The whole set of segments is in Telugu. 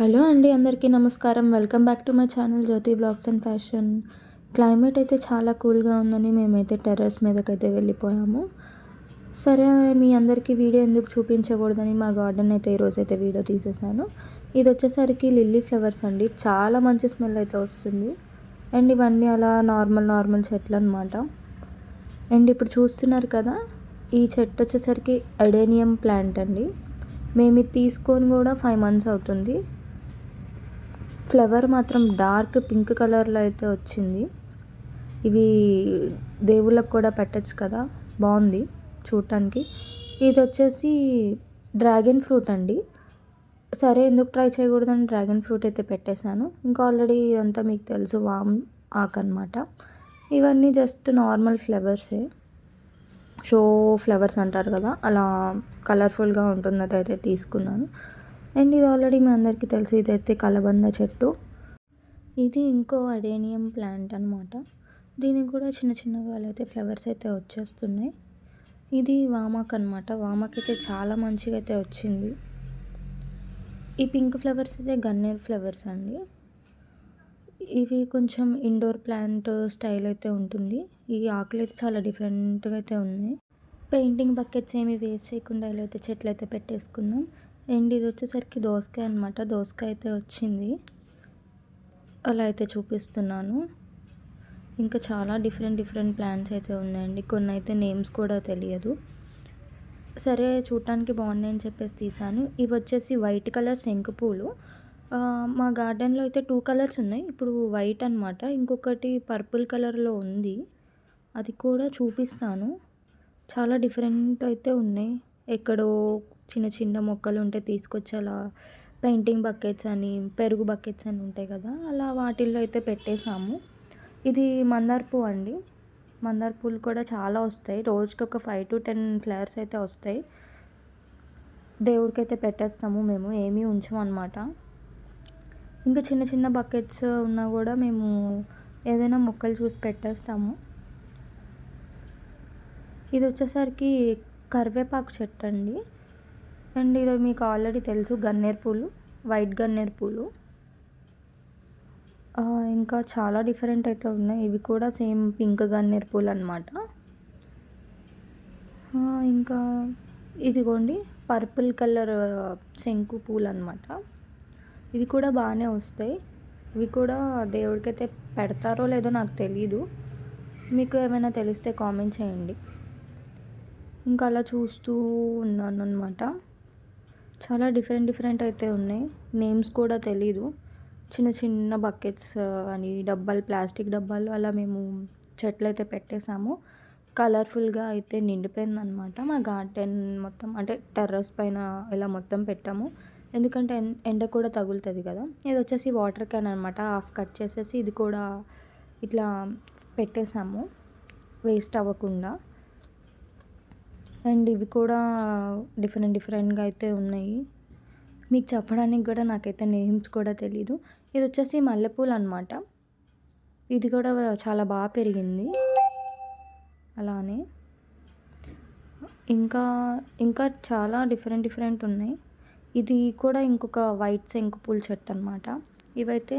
హలో అండి, అందరికీ నమస్కారం. Welcome back to my channel Jyothi blogs and fashion. Climate అయితే చాలా కూల్గా ఉందని మేమైతే టెర్రస్ మీదకైతే వెళ్ళిపోయాము. సరే, మీ అందరికీ వీడియో ఎందుకు చూపించకూడదని మా గార్డెన్ అయితే ఈరోజైతే వీడియో తీసేసాను. ఇది వచ్చేసరికి లిల్లీ ఫ్లవర్స్ అండి. చాలా మంచి స్మెల్ అయితే వస్తుంది. అండ్ ఇవన్నీ అలా నార్మల్ చెట్లు అనమాట. అండ్ ఇప్పుడు చూస్తున్నారు కదా, ఈ చెట్టు వచ్చేసరికి అడేనియం ప్లాంట్ అండి. మేము ఇది తీసుకొని కూడా 5 months అవుతుంది. ఫ్లవర్ మాత్రం డార్క్ పింక్ కలర్లో అయితే వచ్చింది. ఇవి దేవుళ్ళకు కూడా పెట్టచ్చు కదా, బాగుంది చూడటానికి. ఇది వచ్చేసి డ్రాగన్ ఫ్రూట్ అండి. సరే, ఎందుకు ట్రై చేయకూడదని డ్రాగన్ ఫ్రూట్ అయితే పెట్టేశాను. ఇంకా ఆల్రెడీ ఇదంతా మీకు తెలుసు, వామ్ ఆకు అనమాట. ఇవన్నీ జస్ట్ నార్మల్ ఫ్లవర్సే, షో ఫ్లవర్స్ అంటారు కదా, అలా కలర్ఫుల్గా ఉంటున్నది అయితే తీసుకున్నాను. అండ్ ఇది ఆల్రెడీ మీ అందరికీ తెలుసు, ఇదైతే కలబంద చెట్టు. ఇది ఇంకో అడేనియం ప్లాంట్ అనమాట. దీనికి కూడా చిన్నగా అయితే ఫ్లవర్స్ అయితే వచ్చేస్తున్నాయి. ఇది వామాక్ అనమాట. వామాక్ అయితే చాలా మంచిగా అయితే వచ్చింది. ఈ పింక్ ఫ్లవర్స్ అయితే గన్నేరు ఫ్లవర్స్ అండి. ఇవి కొంచెం ఇండోర్ ప్లాంట్ స్టైల్ అయితే ఉంటుంది. ఈ ఆకులు అయితే చాలా డిఫరెంట్గా అయితే ఉన్నాయి. పెయింటింగ్ బకెట్స్ ఏమి వేసేయకుండా ఇలా అయితే చెట్లు అయితే పెట్టేసుకున్నాం. అండ్ ఇది వచ్చేసరికి దోసకాయ అనమాట. దోసకాయ అయితే వచ్చింది, అలా అయితే చూపిస్తున్నాను. ఇంకా చాలా డిఫరెంట్ ప్లాంట్స్ అయితే ఉన్నాయండి. కొన్ని అయితే నేమ్స్ కూడా తెలియదు. సరే, చూడటానికి బాగున్నాయని చెప్పేసి తీసాను. ఇవి వచ్చేసి వైట్ కలర్ శంకు పూలు. మా గార్డెన్లో అయితే 2 కలర్స్ ఉన్నాయి. ఇప్పుడు వైట్ అనమాట, ఇంకొకటి పర్పుల్ కలర్లో ఉంది. అది కూడా చూపిస్తాను. చాలా డిఫరెంట్ అయితే ఉన్నాయి. ఎక్కడో చిన్న మొక్కలు ఉంటే తీసుకొచ్చి అలా పెయింటింగ్ బకెట్స్ అని, పెరుగు బకెట్స్ అని ఉంటాయి కదా, అలా వాటిల్లో అయితే పెట్టేసాము. ఇది మందార పువ్వు అండి. మందార పూలు కూడా చాలా వస్తాయి. రోజుకి ఒక 5 to 10 ఫ్లవర్స్ అయితే వస్తాయి. దేవుడికైతే పెట్టేస్తాము, మేము ఏమీ ఉంచమన్నమాట. ఇంకా చిన్న బకెట్స్ ఉన్నా కూడా మేము ఏదైనా మొక్కలు చూసి పెట్టేస్తాము. ఇది వచ్చేసరికి కరివేపాకు చెట్టు అండి. అండ్ ఇది మీకు ఆల్రెడీ తెలుసు, గన్నేరు పూలు, వైట్ గన్నేరు పూలు. ఇంకా చాలా డిఫరెంట్ అయితే ఉన్నాయి. ఇవి కూడా సేమ్ పింక్ గన్నేరు పూలు అనమాట. ఇంకా ఇదిగోండి పర్పుల్ కలర్ శంకు పూలు అనమాట. ఇవి కూడా బాగానే వస్తాయి. ఇవి కూడా దేవుడికైతే పెడతారో లేదో నాకు తెలీదు. మీకు ఏమైనా తెలిస్తే కామెంట్ చేయండి. ఇంకా అలా చూస్తూ ఉన్నాను అనమాట. చాలా డిఫరెంట్ అయితే ఉన్నాయి. నేమ్స్ కూడా తెలీదు. చిన్న బకెట్స్ అని డబ్బాలు, ప్లాస్టిక్ డబ్బాలు, అలా మేము చెట్లు అయితే పెట్టేసాము. కలర్ఫుల్గా అయితే నిండిపోయిందనమాట మా గార్డెన్ మొత్తం. అంటే టెర్రస్ పైన ఇలా మొత్తం పెట్టాము, ఎందుకంటే ఎండ కూడా తగులుతుంది కదా. ఇది వచ్చేసి వాటర్ క్యాన్ అనమాట. హాఫ్ కట్ చేసేసి ఇది కూడా ఇట్లా పెట్టేసాము, వేస్ట్ అవ్వకుండా. అండ్ ఇవి కూడా డిఫరెంట్గా అయితే ఉన్నాయి. మీకు చెప్పడానికి కూడా నాకైతే నేమ్స్ కూడా తెలీదు. ఇది వచ్చేసి మల్లెపూలు అనమాట. ఇది కూడా చాలా బాగా పెరిగింది. అలానే ఇంకా చాలా డిఫరెంట్ ఉన్నాయి. ఇది కూడా ఇంకొక వైట్ శంకు పూల చెట్టు అనమాట. ఇవైతే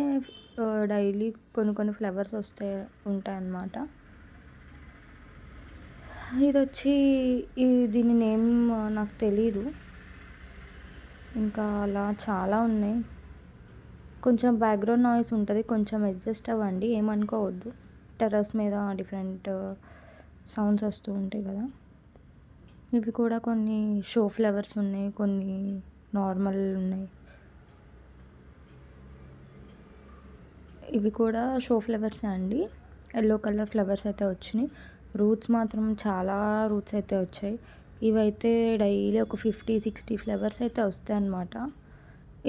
డైలీ కొన్ని ఫ్లవర్స్ ఉంటాయన్నమాట. ఇది వచ్చి దీని నేమ్ నాకు తెలీదు. ఇంకా అలా చాలా ఉన్నాయి. కొంచెం బ్యాక్గ్రౌండ్ నాయిస్ ఉంటుంది, కొంచెం అడ్జస్ట్ అవ్వండి, ఏమనుకోవద్దు. టెర్రస్ మీద డిఫరెంట్ సౌండ్స్ వస్తూ ఉంటాయి కదా. ఇవి కూడా కొన్ని షో ఫ్లవర్స్ ఉన్నాయి, కొన్ని నార్మల్ ఉన్నాయి. ఇవి కూడా షో ఫ్లవర్స్ అండి. ఎల్లో కలర్ ఫ్లవర్స్ అయితే వచ్చినాయి. రూట్స్ మాత్రం చాలా రూట్స్ అయితే వచ్చాయి. ఇవైతే డైలీ ఒక 50-60 ఫ్లవర్స్ అయితే వస్తాయి అన్నమాట.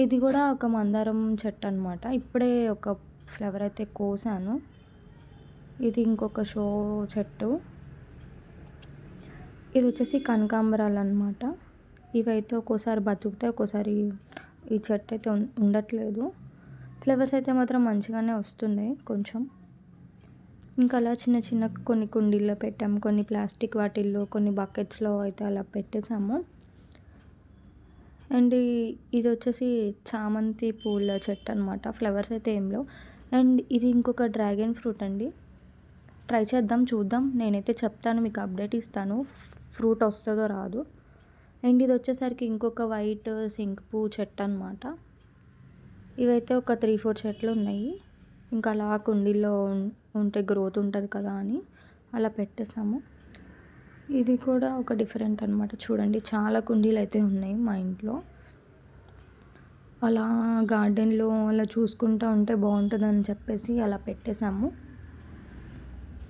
ఇది కూడా ఒక మందారం చెట్టు అనమాట. ఇప్పుడే ఒక ఫ్లవర్ అయితే కోసాను. ఇది ఇంకొక షో చెట్టు. ఇది వచ్చేసి కనకాంబరాలు అనమాట. ఇవైతే ఒక్కోసారి బతుకుతాయి, ఒక్కోసారి ఈ చెట్టు అయితే ఉండట్లేదు. ఫ్లవర్స్ అయితే మాత్రం మంచిగానే వస్తున్నాయి కొంచెం. ఇంకా అలా చిన్న కొన్ని కుండీల్లో పెట్టాము, కొన్ని ప్లాస్టిక్ వాటిల్లో, కొన్ని బకెట్స్లో అయితే అలా పెట్టేసాము. అండ్ ఇది వచ్చేసి చామంతి పూల చెట్టు అనమాట. ఫ్లవర్స్ అయితే ఏం లేవు. అండ్ ఇది ఇంకొక డ్రాగన్ ఫ్రూట్ అండి. ట్రై చేద్దాం, చూద్దాం. నేనైతే చెప్తాను, మీకు అప్డేట్ ఇస్తాను ఫ్రూట్ వస్తుందో రాదో. అండ్ ఇది వచ్చేసరికి ఇంకొక వైట్ శంకుపూ చెట్టు అనమాట. ఇవైతే ఒక 3-4 చెట్లు ఉన్నాయి. ఇంకా అలా కుండీల్లో ఉంటే గ్రోత్ ఉంటుంది కదా అని అలా పెట్టేసాము. ఇది కూడా ఒక డిఫరెంట్ అనమాట. చూడండి, చాలా కుండీలు అయితే ఉన్నాయి మా ఇంట్లో. అలా గార్డెన్లో అలా చూసుకుంటూ ఉంటే బాగుంటుందని చెప్పేసి అలా పెట్టేశాము.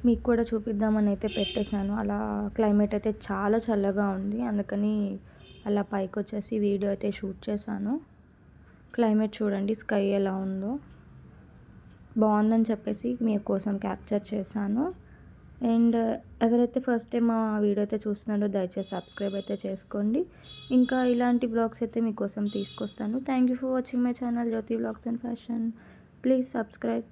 మీకు కూడా చూపిద్దామని అయితే పెట్టేశాను. అలా క్లైమేట్ అయితే చాలా చల్లగా ఉంది, అందుకని అలా పైకి వచ్చేసి వీడియో అయితే షూట్ చేశాను. క్లైమేట్ చూడండి, స్కై ఎలా ఉందో బాగుందని చెప్పేసి మీకోసం క్యాప్చర్ చేశాను. అండ్ ఎవరైతే ఫస్ట్ టైం మా వీడియో అయితే చూస్తున్నారో దయచేసి సబ్స్క్రైబ్ అయితే చేసుకోండి. ఇంకా ఇలాంటి వ్లాగ్స్ అయితే మీకోసం తీసుకొస్తాను. Thank you for watching my channel Jyothi vlogs and fashion. Please subscribe.